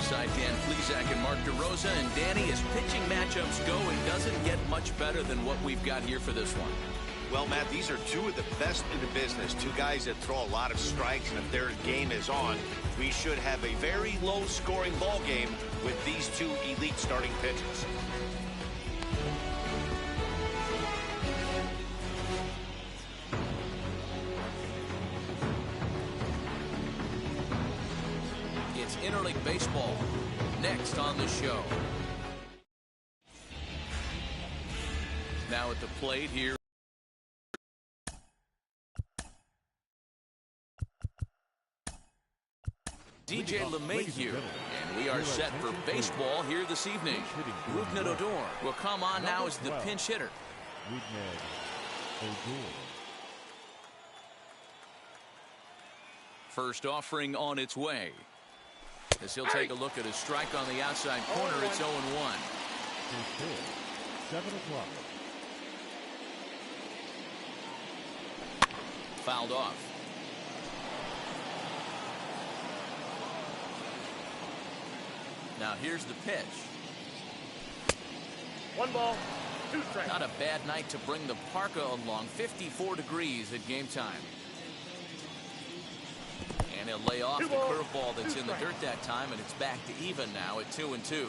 alongside Dan Plezak and Mark DeRosa. And Danny, as pitching matchups go, it doesn't get much better than what we've got here for this one. Well, Matt, these are two of the best in the business. Two guys that throw a lot of strikes, and if their game is on, we should have a very low-scoring ball game with these two elite starting pitchers. It's interleague baseball next on the show. Now at the plate here, DJ LeMahieu, and we are set for baseball here this evening. Rougned Odor will come on now as the pinch hitter. First offering on its way. As he'll take a look at a strike on the outside corner, it's 0-1. 7 o'clock. Fouled off. Now here's the pitch. 1 ball, 2 strikes. Not a bad night to bring the parka along. 54 degrees at game time. And he'll lay off the curveball that's in the dirt that time, and it's back to even now at 2-2.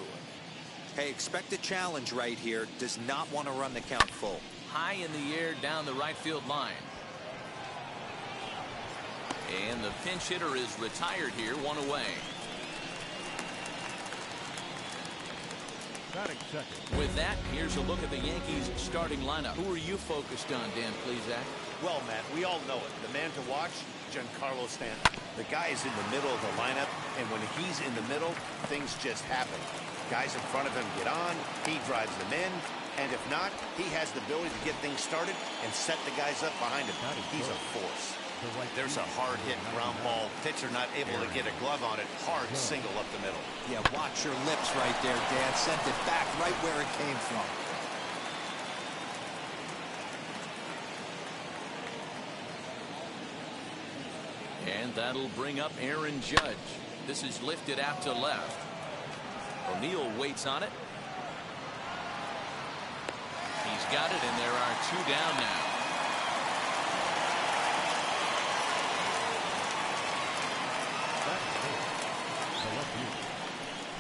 Hey, expect a challenge right here. Does not want to run the count full. High in the air down the right field line. And the pinch hitter is retired here, 1 away. With that, here's a look at the Yankees starting lineup. Who are you focused on, Dan Plezak? Well, Matt, we all know it. The man to watch, Giancarlo Stanton. The guy is in the middle of the lineup, and when he's in the middle, things just happen. Guys in front of him get on, he drives them in, and if not, he has the ability to get things started and set the guys up behind him. He's a force. There's a hard-hit ground ball. Pitcher not able to get a glove on it. Hard single up the middle. Yeah, watch your lips right there, Dan. Sent it back right where it came from. And that'll bring up Aaron Judge. This is lifted out to left. O'Neill waits on it. He's got it, and there are 2 down now.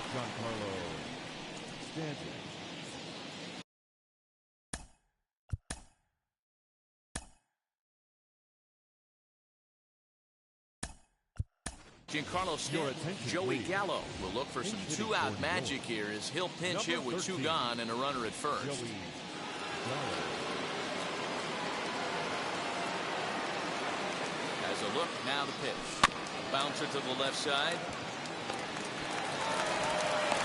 Giancarlo Stanton. Giancarlo Stanton. Joey Gallo will look for some 2-out magic here as he'll pinch hit with 2 gone and a runner at first. As a look, now the pitch. Bouncer to the left side.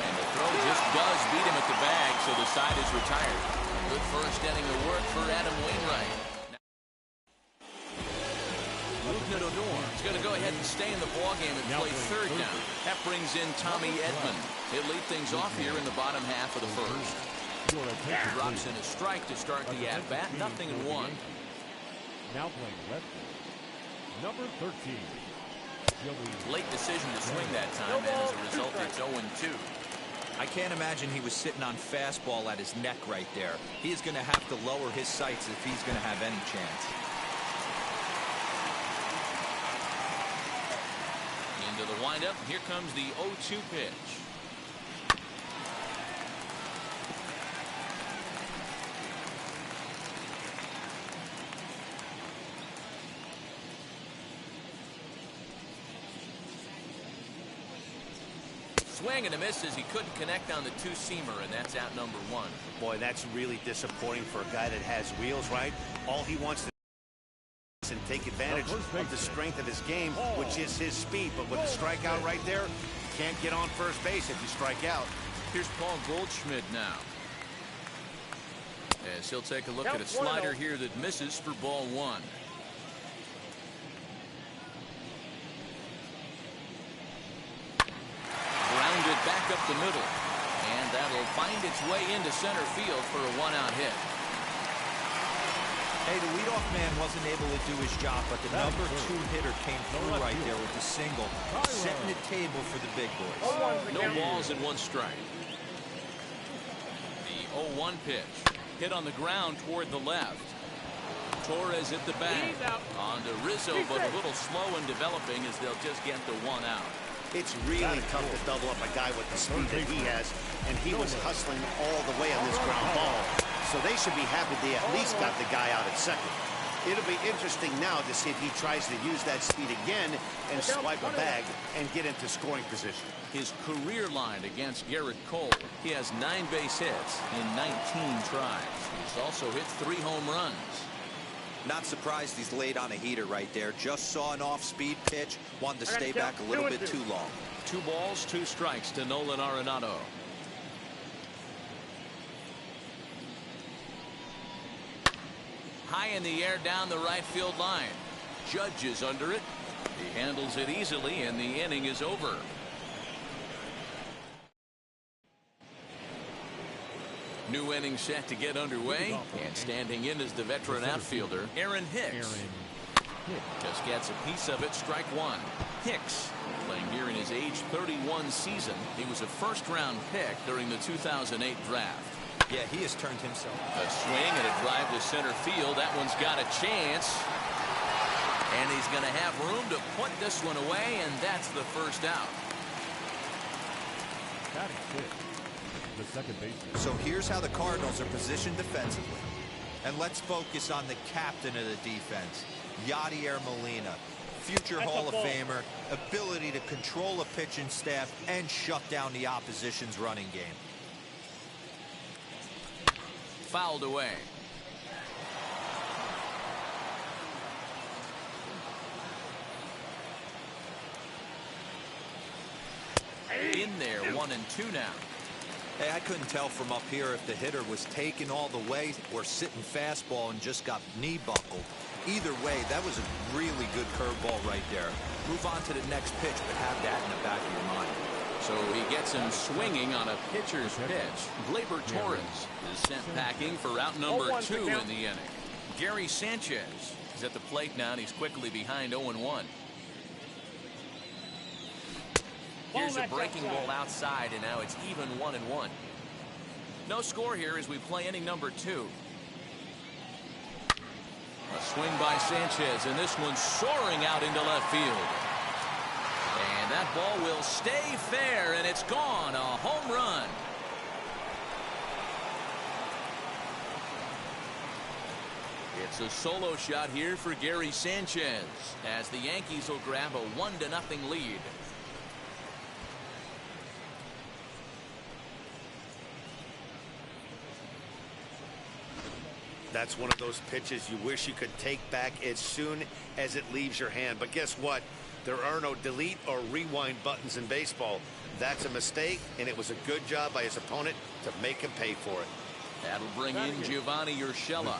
And the throw just does beat him at the bag, so the side is retired. Good first inning of work for Adam Wainwright. Rougned Odor is going to go ahead and stay in the ballgame and play third now. That brings in Tommy Edman. He'll lead things off here in the bottom half of the first. He drops in a strike to start the at-bat. 0-1. Now playing left field, number 13. Late decision to swing that time, and as a result, it's 0-2. I can't imagine he was sitting on fastball at his neck right there. He is going to have to lower his sights if he's going to have any chance. Into the windup, here comes the 0-2 pitch. Swing and a miss as he couldn't connect on the 2-seamer, and that's out number 1. Boy, that's really disappointing for a guy that has wheels, right? All he wants to do is take advantage of the strength of his game, which is his speed. But with a strikeout right there, you can't get on first base if you strike out. Here's Paul Goldschmidt now. As he'll take a look at a slider here that misses for ball 1. Grounded back up the middle, and that'll find its way into center field for a 1-out hit. Hey, the leadoff man wasn't able to do his job, but the number 2 hitter came through right there with the single, setting the table for the big boys. No balls and 1 strike. The 0-1 pitch. Hit on the ground toward the left. Torres hit the bag. On to Rizzo, but a little slow in developing as they'll just get the 1 out. It's really tough to double up a guy with the speed that he has, and he was hustling all the way on this ground ball. So they should be happy they at least got the guy out at second. It'll be interesting now to see if he tries to use that speed again and swipe a bag and get into scoring position. His career line against Garrett Cole. He has 9 base hits in 19 tries. He's also hit 3 home runs. Not surprised he's laid on a heater right there. Just saw an off-speed pitch. Wanted to stay back a little bit too long. 2 balls, 2 strikes to Nolan Arenado. High in the air down the right field line. Judge is under it. He handles it easily, and the inning is over. New inning set to get underway, and standing in is the veteran outfielder, Aaron Hicks. Just gets a piece of it, strike 1. Hicks, playing here in his age 31 season. He was a first-round pick during the 2008 draft. Yeah, he has turned himself. A swing and a drive to center field. That one's got a chance. And he's going to have room to put this one away, and that's the first out. The second baseman. So here's how the Cardinals are positioned defensively. And let's focus on the captain of the defense, Yadier Molina. Future Hall of Famer, ability to control a pitching staff and shut down the opposition's running game. Fouled away. In there, 1-2 now. Hey, I couldn't tell from up here if the hitter was taken all the way or sitting fastball and just got knee buckled. Either way, that was a really good curveball right there. Move on to the next pitch, but have that in the back of your mind. So he gets him swinging on a pitcher's pitch. Gleyber Torres is sent packing for out number 2 in the inning. Gary Sanchez is at the plate now, and he's quickly behind 0-1. Here's a breaking ball outside, and now it's even 1-1. No score here as we play inning number 2. A swing by Sanchez, and this one's soaring out into left field. And that ball will stay fair, and it's gone. A home run. It's a solo shot here for Gary Sanchez as the Yankees will grab a 1-0 lead. That's one of those pitches you wish you could take back as soon as it leaves your hand. But guess what? There are no delete or rewind buttons in baseball. That's a mistake, and it was a good job by his opponent to make him pay for it. That'll bring in Giovanni Urshela.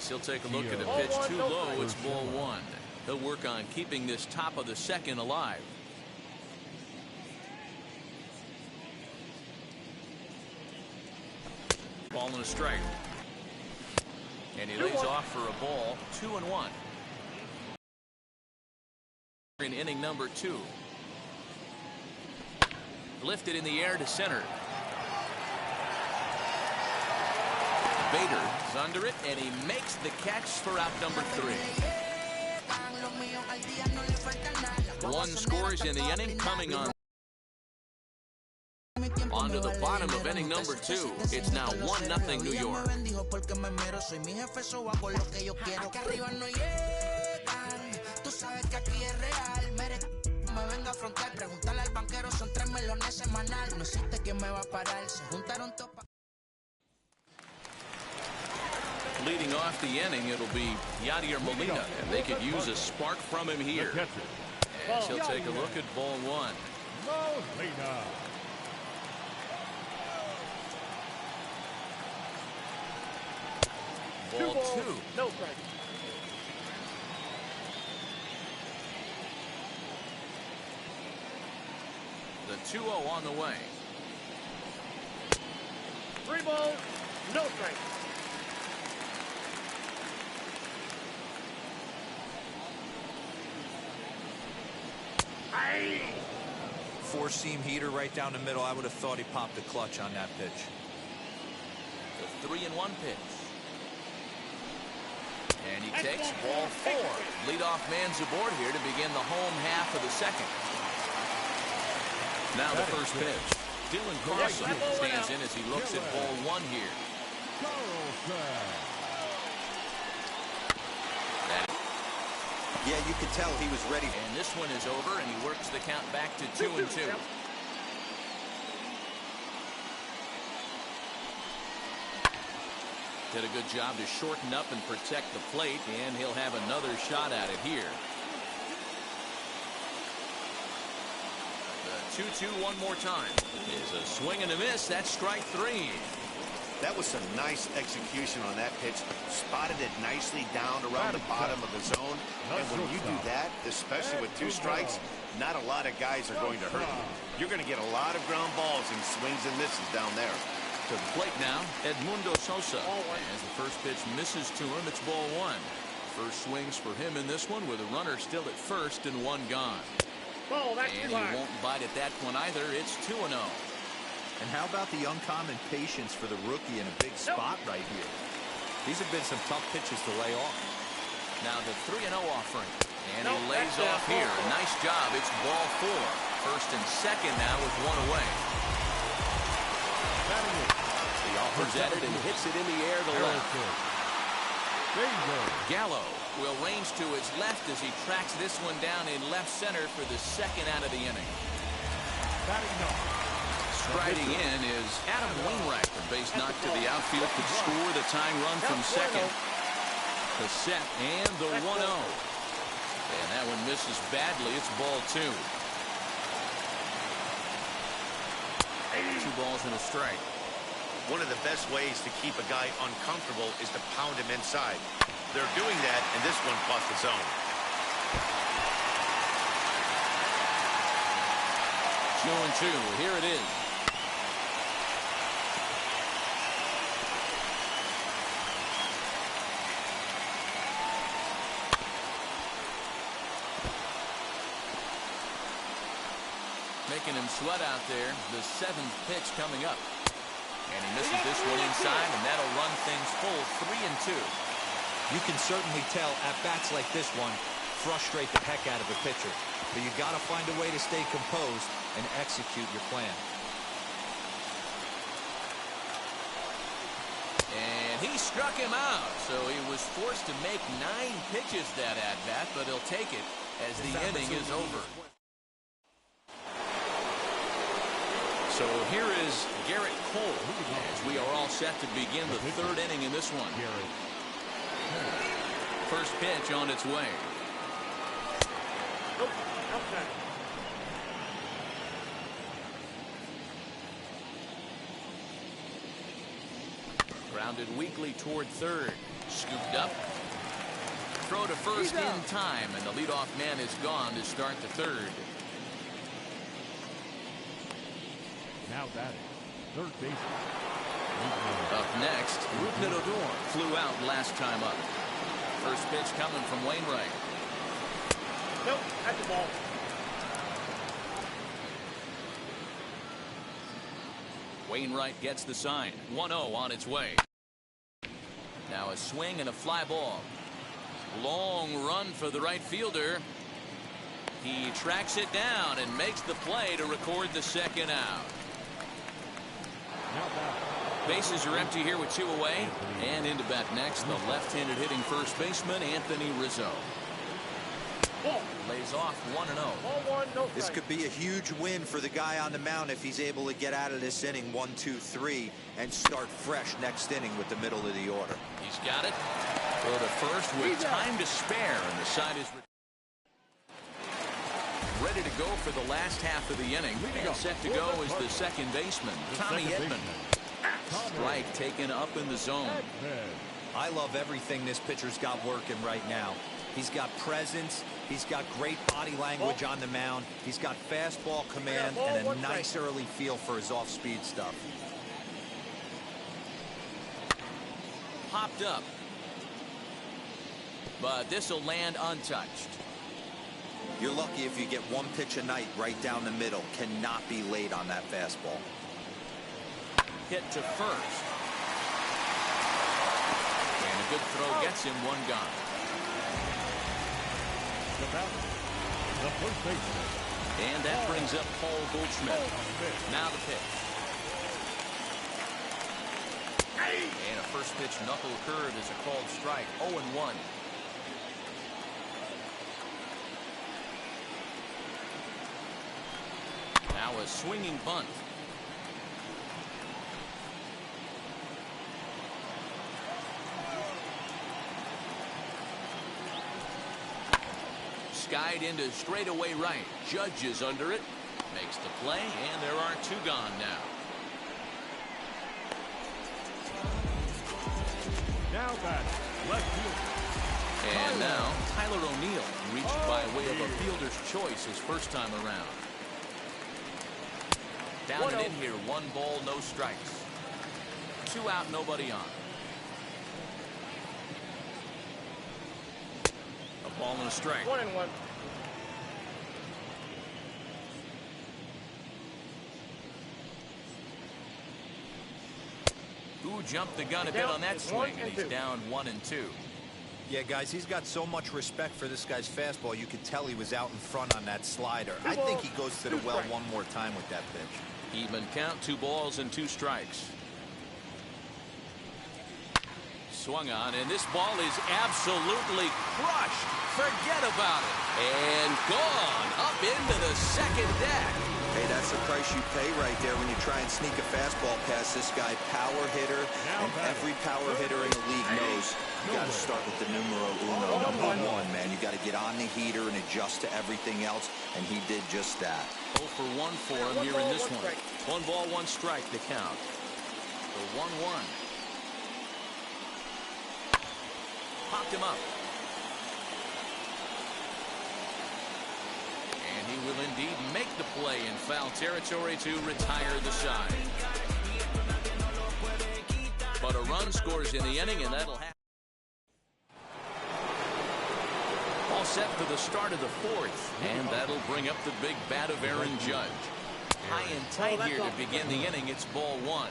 He'll take a look at a pitch too low. It's ball 1. He'll work on keeping this top of the second alive. Ball and a strike. And he lays off for a ball. 2-1. In inning number 2. Lifted in the air to center. Bader is under it, and he makes the catch for out number 3. 1 scores in the inning, coming on. On to the bottom of inning number 2. It's now 1-0 New York. Leading off the inning, it'll be Yadier Molina, and they could use a spark from him here. As he'll take a look at ball 1. Molina. Ball 2. No strike. The 2-0 on the way. 3 balls, no strike. Four-seam heater right down the middle. I would have thought he popped the clutch on that pitch. The 3-1 pitch. And he takes ball 4. Leadoff man's aboard here to begin the home half of the second. Now the first pitch. Dylan Carlson stands in as he looks at ball 1 here. Yeah, you could tell he was ready. And this one is over, and he works the count back to 2-2. Did a good job to shorten up and protect the plate, and he'll have another shot at it here. The 2-2 one more time. Is a swing and a miss. That's strike 3. That was some nice execution on that pitch. Spotted it nicely down around the bottom of the zone. And when you do that, especially with 2 strikes, not a lot of guys are going to hurt you. You're going to get a lot of ground balls and swings and misses down there. To the plate now, Edmundo Sosa. As the first pitch misses to him, it's ball 1. First swings for him in this one with a runner still at first and 1 gone. And he won't bite at that one either. It's 2-0. And how about the uncommon patience for the rookie in a big spot right here? These have been some tough pitches to lay off. Now the 3-0 offering. And he lays off here. Nice job. It's ball 4. First and second now with 1 away. He offers at it and hits it in the air to left. Gallo will range to his left as he tracks this one down in left center for the second out of the inning. Striding in is Adam Wainwright. The base knock to the outfield could score the tying run from second. The set and the 1-0. And that one misses badly. It's ball 2. 2 balls and a strike. One of the best ways to keep a guy uncomfortable is to pound him inside. They're doing that, and this one crossed the zone. 2-2. Here it is. Making him sweat out there. The 7th pitch coming up. And he misses this one inside, and that'll run things full 3-2. You can certainly tell at bats like this one frustrate the heck out of a pitcher. But you got to find a way to stay composed and execute your plan. And he struck him out, so he was forced to make 9 pitches that at-bat, but he'll take it as the inning is over. So here is Garrett Cole as we are all set to begin the 3rd inning in this one. First pitch on its way. Grounded weakly toward third. Scooped up. Throw to first in time, and the leadoff man is gone to start the 3rd. Now batting, third baseman. Up next, Rougned Odor flew out last time up. First pitch coming from Wainwright. Nope, at the ball. Wainwright gets the sign. 1-0 on its way. Now a swing and a fly ball. Long run for the right fielder. He tracks it down and makes the play to record the second out. Bases are empty here with 2 away. And into bat next, the left-handed hitting first baseman, Anthony Rizzo. Lays off 1-0. This could be a huge win for the guy on the mound if he's able to get out of this inning 1-2-3 and start fresh next inning with the middle of the order. He's got it. Throw to first with time to spare, and the side is ready to go for the last half of the inning. And set to go is the second baseman, Tommy Edman. Strike taken up in the zone. I love everything this pitcher's got working right now. He's got presence. He's got great body language on the mound. He's got fastball command and a nice early feel for his off-speed stuff. Popped up. But this will land untouched. You're lucky if you get one pitch a night right down the middle. Cannot be late on that fastball. Hit to first. And a good throw gets him one gone. The batter, the first baseman. And that brings up Paul Goldschmidt. Now the pitch. And a first pitch knuckle curve is a called strike. 0-1. Now a swinging bunt. Skied into straightaway right. Judge is under it. Makes the play, and there are two gone now. Now batting, left fielder. And now Tyler O'Neill reached by way of a fielder's choice his first time around. Down and in here, 1 ball, no strikes. 2 out, nobody on. A ball and a strike. 1-1. Who jumped the gun a bit on that swing, and he's down 1-2. Yeah, guys, he's got so much respect for this guy's fastball. You could tell he was out in front on that slider. I think he goes to the well one more time with that pitch. Even count, 2 balls and 2 strikes. Swung on, and this ball is absolutely crushed. Forget about it. And gone up into the second deck. Hey, that's the price you pay right there when you try and sneak a fastball past this guy. Power hitter, and every power hitter in the league knows you got to start with the numero uno, number 1, man. You got to get on the heater and adjust to everything else, and he did just that. 0 for 1 for him here in this one. 1 ball, 1 strike to count. The 1-1. Popped him up. And he will indeed make the play in foul territory to retire the side. But a run scores in the inning, and that'll happen. All set for the start of the 4th, and that'll bring up the big bat of Aaron Judge. High and tight here to begin the inning. It's ball 1.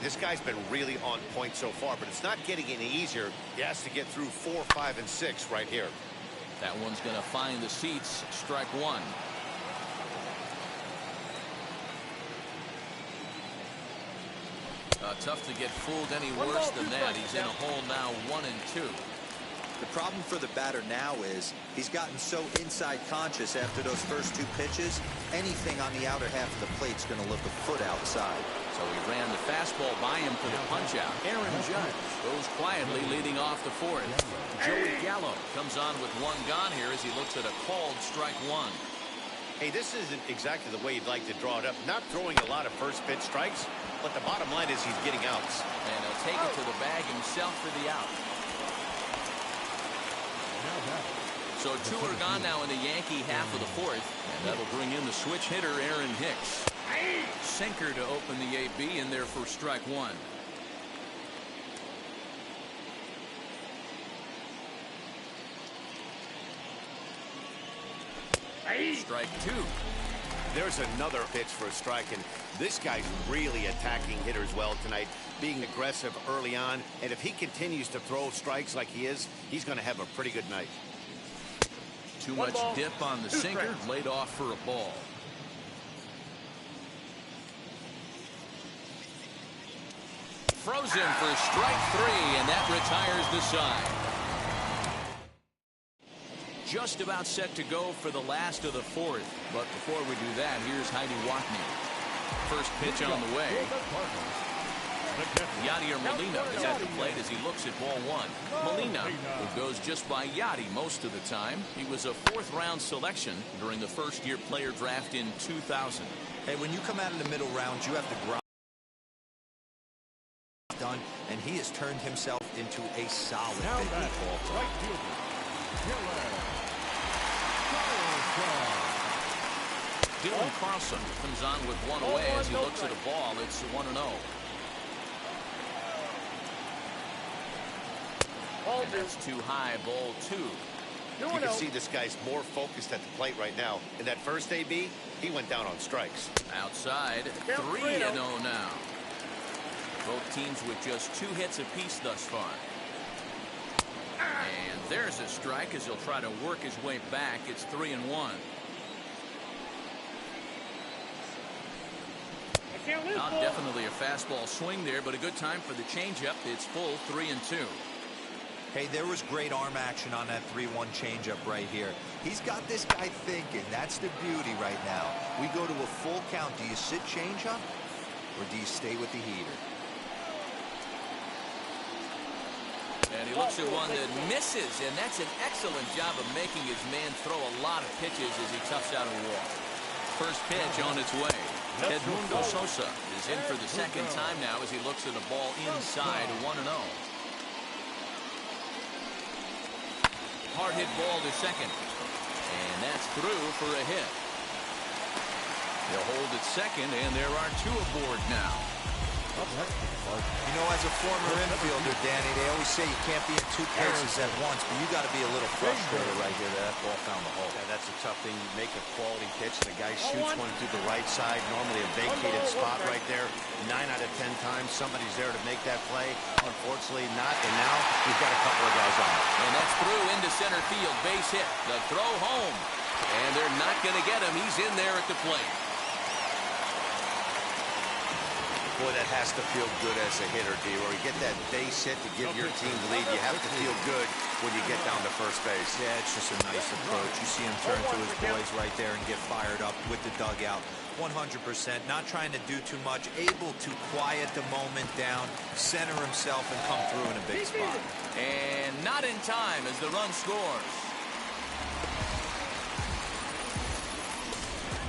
This guy's been really on point so far, but it's not getting any easier. He has to get through 4, 5, and 6 right here. That one's going to find the seats. Strike 1. Tough to get fooled any worse than that. He's in a hole now, 1-2. The problem for the batter now is he's gotten so inside conscious after those first 2 pitches. Anything on the outer half of the plate's going to look a foot outside. So he ran the fastball by him for the punch-out. Aaron Judge goes quietly leading off the 4th. Joey Gallo comes on with 1 gone here as he looks at a called strike 1. Hey, this isn't exactly the way you'd like to draw it up. Not throwing a lot of first pitch strikes, but the bottom line is he's getting outs. And he'll take it to the bag himself for the out. So 2 are gone now in the Yankee half of the 4th, and that'll bring in the switch hitter Aaron Hicks. Sinker to open the AB in there for strike 1. Strike 2. There's another pitch for a strike, and this guy's really attacking hitters well tonight, being aggressive early on, and if he continues to throw strikes like he is, he's going to have a pretty good night. Too much dip on the sinker, laid off for a ball. Throws him for strike 3, and that retires the side. Just about set to go for the last of the 4th. But before we do that, here's Heidi Watney. First pitch on the way. Yadier Molina is at the plate as he looks at ball 1. Molina, who goes just by Yadi most of the time. He was a 4th-round selection during the first-year player draft in 2000. Hey, when you come out of the middle rounds, you have to grind. Done, and he has turned himself into a solid big league ball player. Right fielder, Dylan Carlson comes on with 1 away as he looks at a ball. It's 1-0. And that's too high, ball 2. You can see this guy's more focused at the plate right now. In that first AB, he went down on strikes. Outside, 3-0 now. Both teams with just 2 hits apiece thus far. And there's a strike as he'll try to work his way back. It's 3-1. Definitely a fastball swing there, but a good time for the changeup. It's full 3-2. Hey, there was great arm action on that 3-1 changeup right here. He's got this guy thinking. That's the beauty right now. We go to a full count. Do you sit changeup or do you stay with the heater? And he looks at one that misses, and that's an excellent job of making his man throw a lot of pitches as he toughs out a walk. First pitch on its way. Edmundo Sosa is in for the second time now as he looks at a ball inside 1-0. Hard hit ball to second. And that's through for a hit. They'll hold at second, and there are 2 aboard now. You know, as a former infielder, Danny, they always say you can't be in 2 places at once, but you got to be a little frustrated right here that ball found the hole. Yeah, that's a tough thing. You make a quality pitch, and the guy shoots one through the right side, normally a vacated spot right there. 9 out of 10 times, somebody's there to make that play. Unfortunately, not, and now we've got a couple of guys on it. And that's through into center field, base hit. The throw home, and they're not going to get him. He's in there at the plate. Boy, that has to feel good as a hitter, D. Where you get that base hit to give your team the lead, you have to feel good when you get down to first base. Yeah, it's just a nice approach. You see him turn to his boys right there and get fired up with the dugout. 100%, not trying to do too much, able to quiet the moment down, center himself, and come through in a big spot. And not in time as the run scores.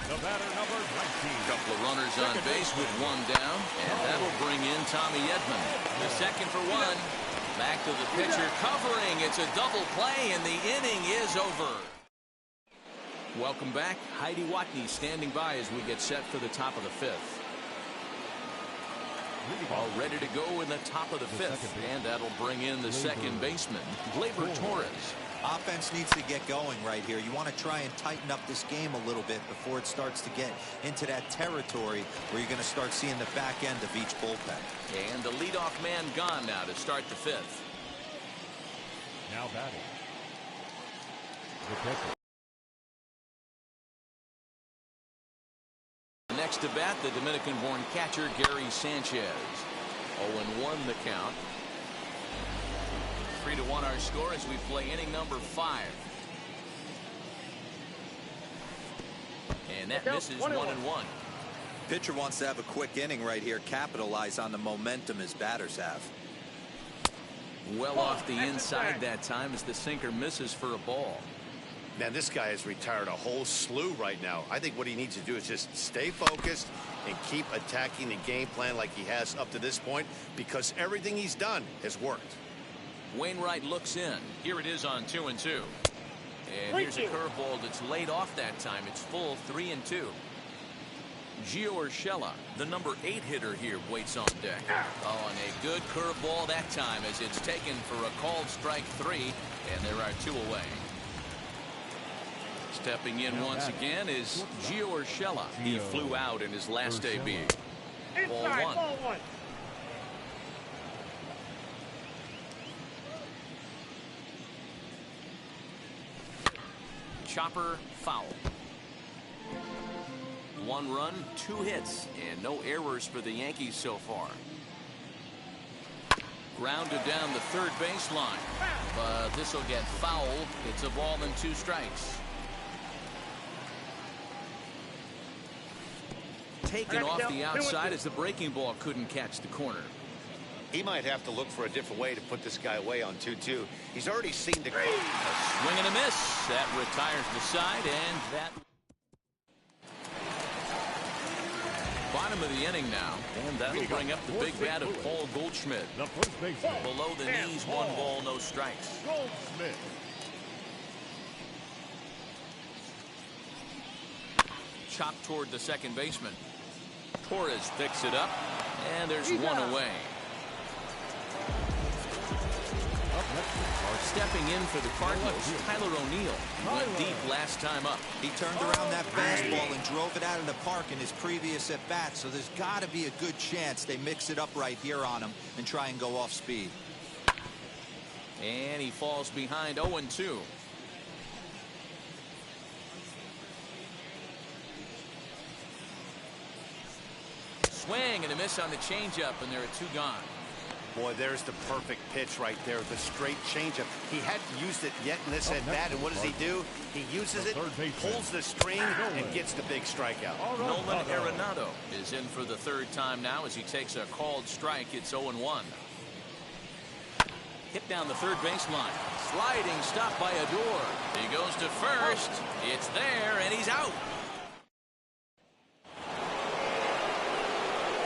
The batter, number 19. Couple of runners on base with 1 down, and that'll bring in Tommy Edman. The second for 1. Back to the pitcher covering. It's a double play, and the inning is over. Welcome back. Heidi Watney standing by as we get set for the top of the 5th. All ready to go in the top of the 5th, and that'll bring in the second baseman, Gleyber Torres. Offense needs to get going right here. You want to try and tighten up this game a little bit before it starts to get into that territory where you're going to start seeing the back end of each bullpen. And the leadoff man gone now to start the 5th. Now batting. The pitcher. Next to bat, the Dominican-born catcher, Gary Sanchez. 0-1 the count. 3-1 our score as we play inning number 5. And that misses 1-1. Pitcher wants to have a quick inning right here, capitalize on the momentum his batters have. Well off the inside that time as the sinker misses for a ball. Man, this guy has retired a whole slew right now. I think what he needs to do is just stay focused and keep attacking the game plan like he has up to this point, because everything he's done has worked. Wainwright looks in. Here it is on 2-2. And here's a curveball that's laid off that time. It's full 3-2. Gio Urshela, the number 8 hitter here, waits on deck. Oh, and a good curveball that time as it's taken for a called strike 3, and there are 2 away. Stepping in once again is Gio Urshela. He flew out in his last AB. Ball 1. Chopper foul. 1 run, 2 hits, and no errors for the Yankees so far. Grounded down the third baseline, but this will get foul. It's a ball and 2 strikes. Taken off the outside as the breaking ball couldn't catch the corner. He might have to look for a different way to put this guy away on 2-2. He's already seen the... A swing and a miss. That retires the side, and that... Bottom of the inning now, and that'll bring up the big bat of Paul Goldschmidt. The first baseman. Below the knees, 1 ball, no strikes. Goldschmidt. Chopped toward the second baseman. Torres picks it up, and there's 1 away. Stepping in for the Cardinals, Tyler O'Neill went deep last time up. He turned around that fastball and drove it out of the park in his previous at-bat, so there's got to be a good chance they mix it up right here on him and try and go off speed. And he falls behind 0-2. Swing and a miss on the changeup, and there are 2 gone. Boy, there's the perfect pitch right there, the straight changeup. He hadn't used it yet in this at-bat, and what does he do? He uses it, pulls the string, and gets the big strikeout. Nolan Arenado is in for the 3rd time now as he takes a called strike. It's 0-1. Hit down the 3rd baseline. Sliding stop by Odor. He goes to first. It's there, and he's out.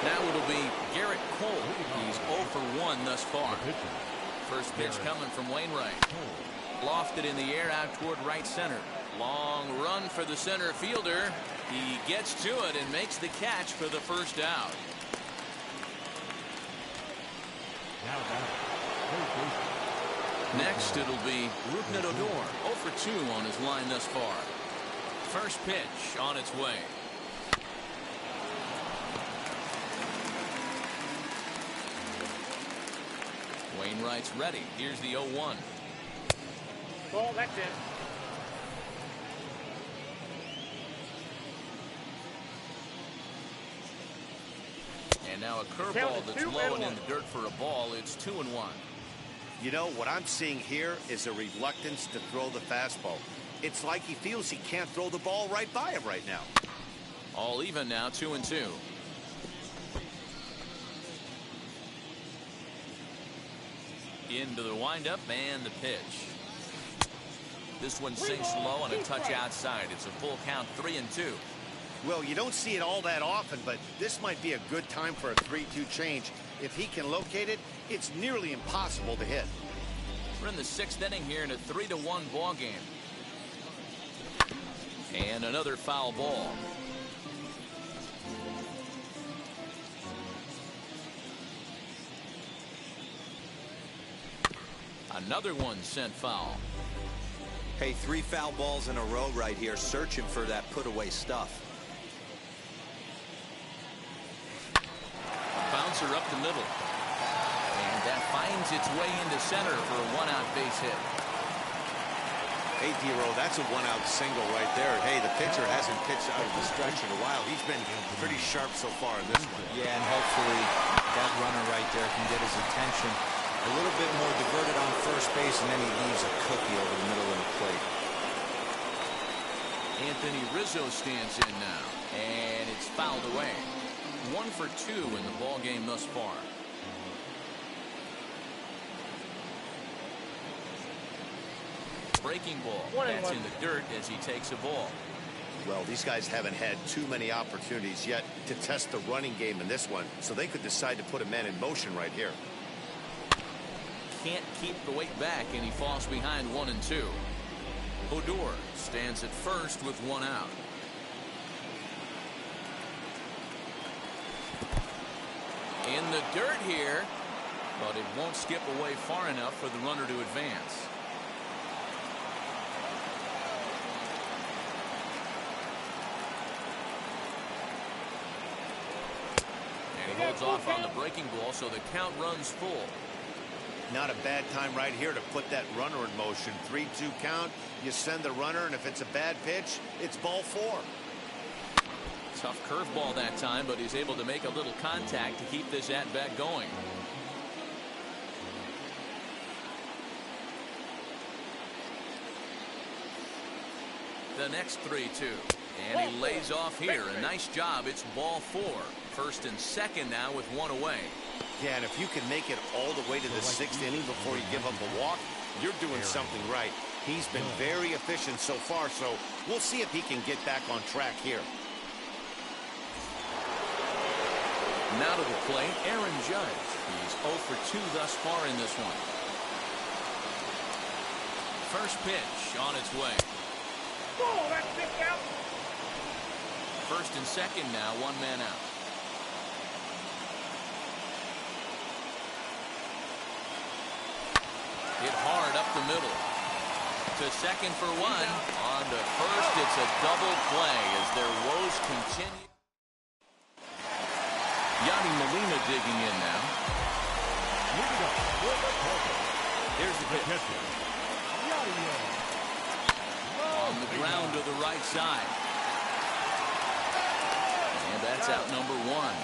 Now it'll be Garrett Cole. He's 0 for 1 thus far. First pitch coming from Wainwright. Lofted in the air out toward right center. Long run for the center fielder. He gets to it and makes the catch for the first out. Next it'll be Rougned Odor. 0 for 2 on his line thus far. First pitch on its way. Wainwright's ready. Here's the 0-1. Ball, that's it. And now a curveball that's low and in the dirt for a ball. It's 2-1. You know, what I'm seeing here is a reluctance to throw the fastball. It's like he feels he can't throw the ball right by him right now. All even now, 2-2. Into the windup and the pitch. This one sinks low and a touch outside. It's a full count, 3-2. Well, you don't see it all that often, but this might be a good time for a 3-2 change. If he can locate it, it's nearly impossible to hit. We're in the 6th inning here in a 3-1 ball game. And another foul ball. Another one sent foul. Hey, 3 foul balls in a row right here, searching for that put-away stuff. Bouncer up the middle. And that finds its way into center for a 1-out base hit. Hey, D-Row, that's a 1-out single right there. Hey, the pitcher hasn't pitched out of the stretch in a while. He's been pretty sharp so far in this one. Yeah, and hopefully that runner right there can get his attention. A little bit more diverted on first base, and then he leaves a cookie over the middle of the plate. Anthony Rizzo stands in now, and it's fouled away. 1 for 2 in the ball game thus far. Breaking ball. That's in the dirt as he takes a ball. Well, these guys haven't had too many opportunities yet to test the running game in this one, so they could decide to put a man in motion right here. Can't keep the weight back, and he falls behind 1-2. Odor stands at first with 1 out. In the dirt here, but it won't skip away far enough for the runner to advance. And he holds off on the breaking ball, so the count runs full. Not a bad time right here to put that runner in motion. 3-2 count. You send the runner, and if it's a bad pitch, it's ball 4. Tough curveball that time, but he's able to make a little contact to keep this at-bat going. The next 3-2. And he lays off here. A nice job. It's ball 4. First and second now with 1 away. Yeah, and if you can make it all the way to the 6th inning before you give up a walk, you're doing something right. He's been very efficient so far, so we'll see if he can get back on track here. Now to the plate, Aaron Judge. He's 0 for 2 thus far in this one. First pitch on its way. Oh, that's picked out. First and second now, 1 man out. Hit hard up the middle. To second for one. On to first, it's a double play as their woes continue. Yadi Molina digging in now. Here's the pitch. On the ground to the right side. And that's out number one.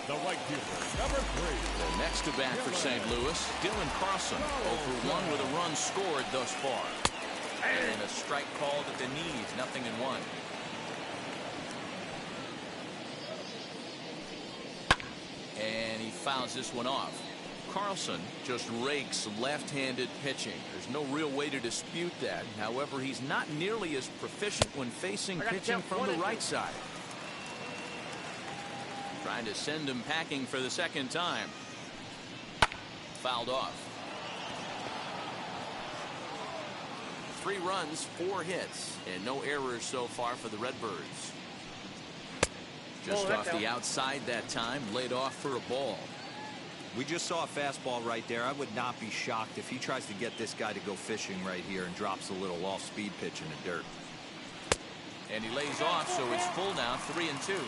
The right fielder, number 3. The next to bat for St. Louis, Dylan Carlson, 0 for 1 with a run scored thus far. And a strike called at the knees, 0-1. And he fouls this one off. Carlson just rakes left-handed pitching. There's no real way to dispute that. However, he's not nearly as proficient when facing pitching from the right side. Trying to send him packing for the second time. Fouled off. 3 runs, 4 hits, and no errors so far for the Redbirds. Just off the outside that time, laid off for a ball. We just saw a fastball right there. I would not be shocked if he tries to get this guy to go fishing right here and drops a little off-speed pitch in the dirt. And he lays off, so it's full now, 3-2.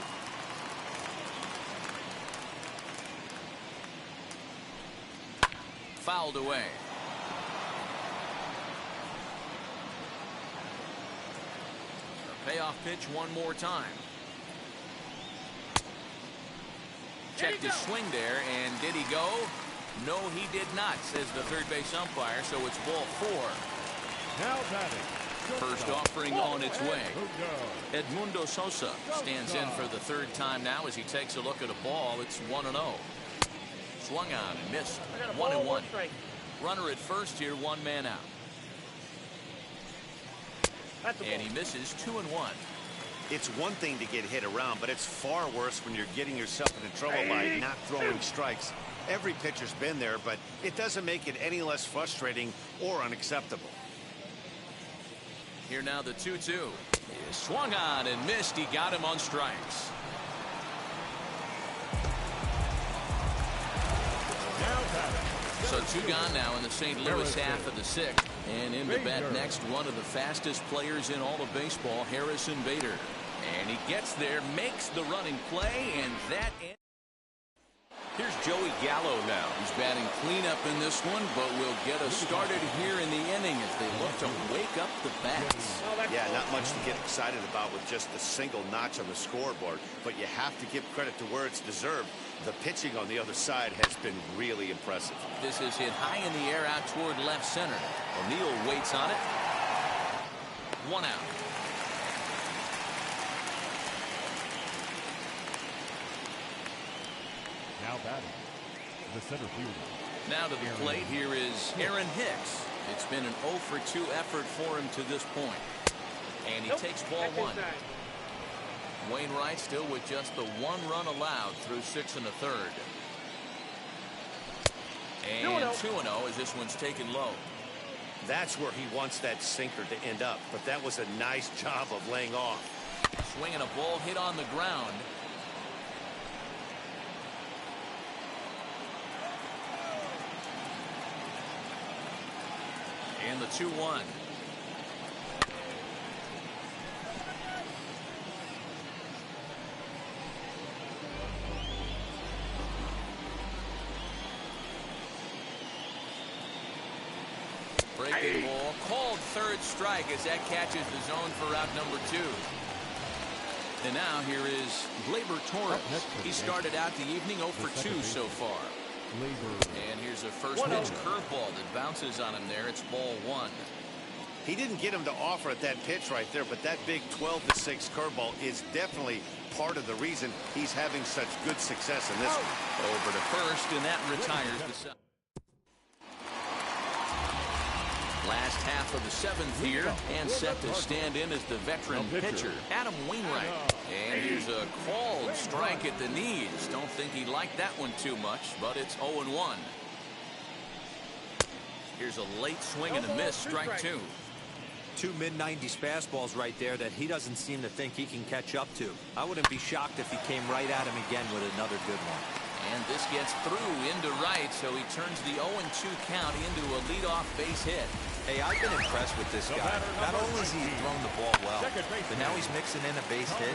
Fouled away. A payoff pitch one more time. Checked his swing there, and did he go? No, he did not, says the third base umpire, so it's ball 4. Now batting. First offering on its way. Edmundo Sosa stands in for the 3rd time now as he takes a look at a ball. It's 1-0. Swung on and missed. 1-1. Runner at first here, 1 man out. And he misses 2-1. It's one thing to get hit around, but it's far worse when you're getting yourself into trouble by not throwing strikes. Every pitcher's been there, but it doesn't make it any less frustrating or unacceptable. Here now the 2-2. He swung on and missed. He got him on strikes. So 2 gone now in the St. Louis half of the 6th. And in to bat next, one of the fastest players in all of baseball, Harrison Bader. And he gets there, makes the running play, and that ends. Here's Joey Gallo now. He's batting cleanup in this one, but will get us started here in the inning as they look to wake up the bats. Yeah, not much to get excited about with just a single notch on the scoreboard, but you have to give credit to where it's deserved. The pitching on the other side has been really impressive. This is hit high in the air out toward left center. O'Neill waits on it. 1 out. Now batting. The center fielder. Now to the plate here is Aaron Hicks. It's been an 0 for 2 effort for him to this point. And he takes ball 1. Wainwright still with just the 1 run allowed through 6 1/3. And 2-0 as this one's taken low. That's where he wants that sinker to end up, but that was a nice job of laying off. Swinging a ball hit on the ground. And the 2-1. Breaking ball called 3rd strike as that catches the zone for out number 2. And now here is Gleyber Torres. He started out the evening 0 for 2 so far. And here's a first pitch curveball that bounces on him there. It's ball 1. He didn't get him to offer at that pitch right there, but that big 12-6 curveball is definitely part of the reason he's having such good success in this one. Over to first, and that retires the side. Last half of the 7th here, and set to stand in as the veteran pitcher, Adam Wainwright. And here's a called strike at the knees. Don't think he liked that one too much, but it's 0-1. Here's a late swing and a miss, strike 2. 2 mid-90s fastballs right there that he doesn't seem to think he can catch up to. I wouldn't be shocked if he came right at him again with another good one. And this gets through into right, so he turns the 0-2 count into a leadoff base hit. Hey, I've been impressed with this guy. Not only has he thrown the ball well, but now he's mixing in a base hit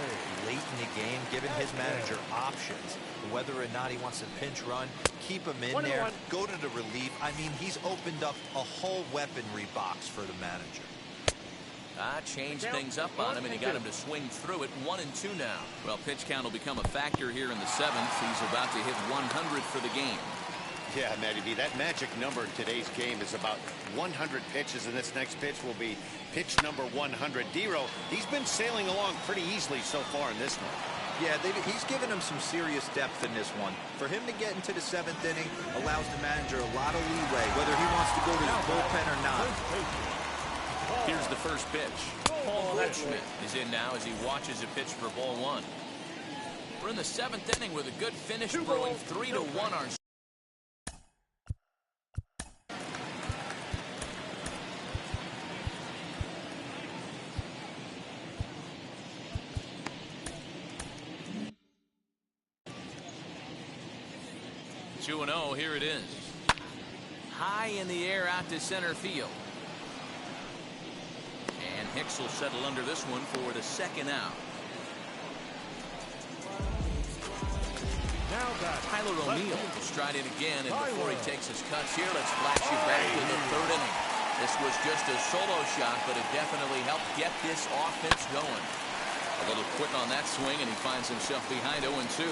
late in the game, giving his manager options. Whether or not he wants to pinch run, keep him in there, go to the relief. I mean, he's opened up a whole weaponry box for the manager. Changed things up on him, and he got him to swing through it. 1-2 now. Well, pitch count will become a factor here in the 7th. He's about to hit 100 for the game. Yeah, Matty B, that magic number in today's game is about 100 pitches, and this next pitch will be pitch number 100. Dero, he's been sailing along pretty easily so far in this one. Yeah, he's given him some serious depth in this one. For him to get into the 7th inning allows the manager a lot of leeway, whether he wants to go to his bullpen or not. Here's the first pitch. Paul Goldschmidt is in now as he watches a pitch for ball 1. We're in the 7th inning with a good finish, brewing 3-1 our. Two and 0, here it is. High in the air out to center field. And Hicks will settle under this one for the 2nd out. Now Tyler O'Neill will stride in again, and before he takes his cuts here, let's flash you back to the 3rd inning. This was just a solo shot, but it definitely helped get this offense going. A little quick on that swing, and he finds himself behind 0-2.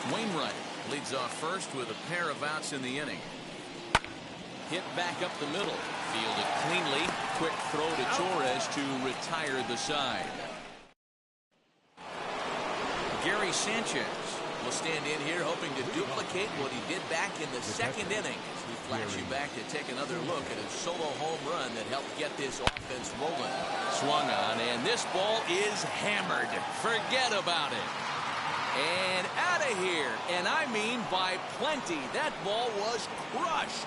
Wainwright leads off first with a pair of outs in the inning. Hit back up the middle. Fielded cleanly. Quick throw to Torres to retire the side. Gary Sanchez will stand in here hoping to duplicate what he did back in the 2nd inning. As we flash you back to take another look at his solo home run that helped get this offense rolling. Swung on, and this ball is hammered. Forget about it. And out of here, and I mean by plenty. That ball was crushed.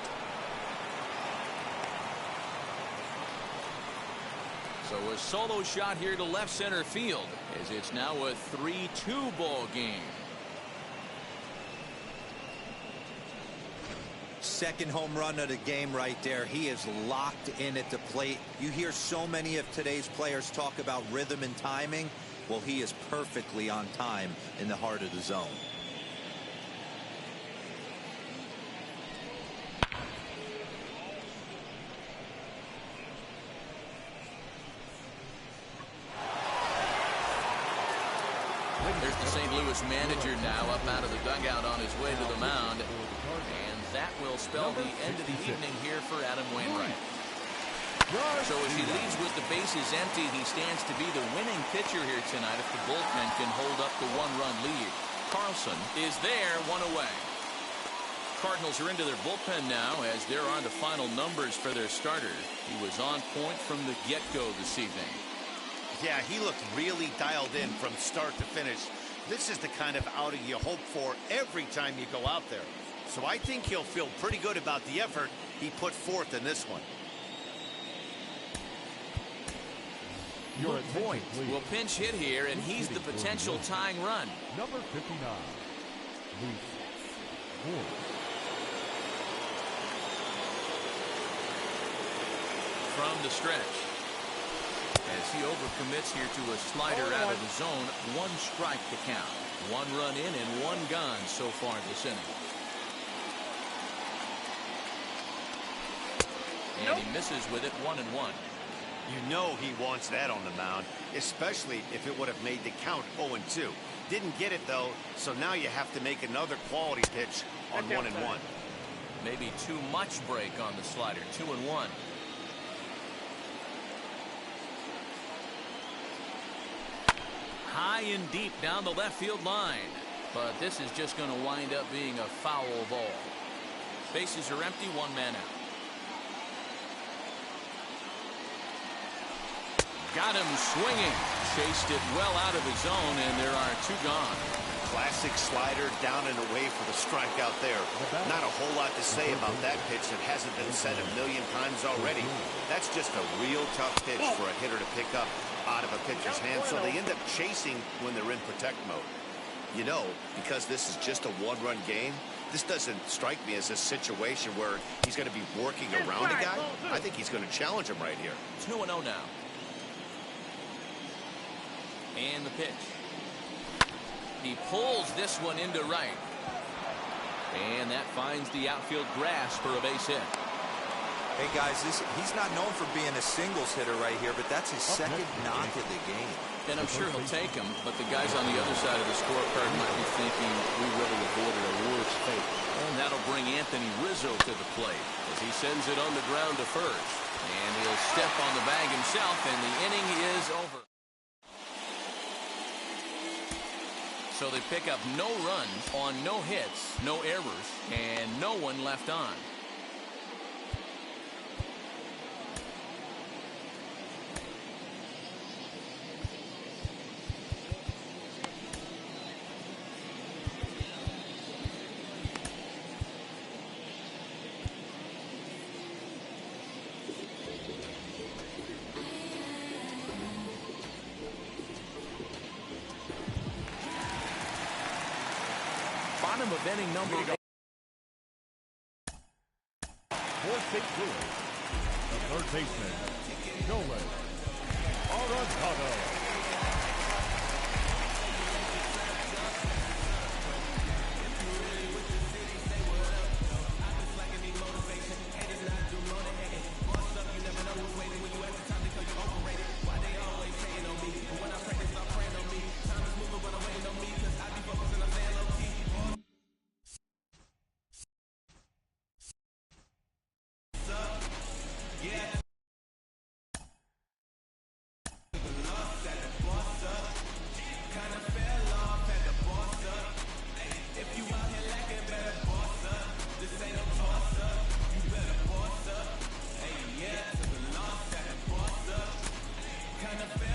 So a solo shot here to left center field, as it's now a 3-2 ball game. Second home run of the game right there. He is locked in at the plate. You hear so many of today's players talk about rhythm and timing. Well, he is perfectly on time in the heart of the zone. There's the St. Louis manager now up out of the dugout on his way to the mound. And that will spell the end of the evening here for Adam Wainwright. So as he leads with the bases empty, he stands to be the winning pitcher here tonight if the bullpen can hold up the 1-run lead. Carlson is there, 1 away. Cardinals are into their bullpen now, as there are the final numbers for their starter. He was on point from the get-go this evening. Yeah, he looked really dialed in from start to finish. This is the kind of outing you hope for every time you go out there. So I think he'll feel pretty good about the effort he put forth in this one. Point will pinch hit here, and he's the potential tying run. Number 59, Luis Wood. From the stretch, as he overcommits here to a slider out of the zone, 1 strike to count. 1 run in and 1 gone so far this inning. And he misses with it, 1-1. You know he wants that on the mound, especially if it would have made the count 0-2. Didn't get it, though, so now you have to make another quality pitch on 1-1. Maybe too much break on the slider, 2-1. High and deep down the left field line. But this is just going to wind up being a foul ball. Bases are empty, 1 man out. Got him swinging. Chased it well out of his zone, and there are 2 gone. Classic slider down and away for the strikeout there. Not a whole lot to say about that pitch that hasn't been said a million times already. That's just a real tough pitch for a hitter to pick up out of a pitcher's hand, so they end up chasing when they're in protect mode. You know, because this is just a one-run game, this doesn't strike me as a situation where he's going to be working around a guy. I think he's going to challenge him right here. It's 2-0 now. And the pitch. He pulls this one into right. And that finds the outfield grass for a base hit. Hey, guys, he's not known for being a singles hitter right here, but that's his second knock of the game. And I'm sure he'll take him, but the guys on the other side of the scorecard might be thinking we really avoided a worse fate. And that'll bring Anthony Rizzo to the plate as he sends it on the ground to first. And he'll step on the bag himself, and the inning is over. So they pick up no runs on no hits, no errors, and no one left on. Bottom of inning number 8. For St. Louis, the third baseman, Nolan Arenado. Kind of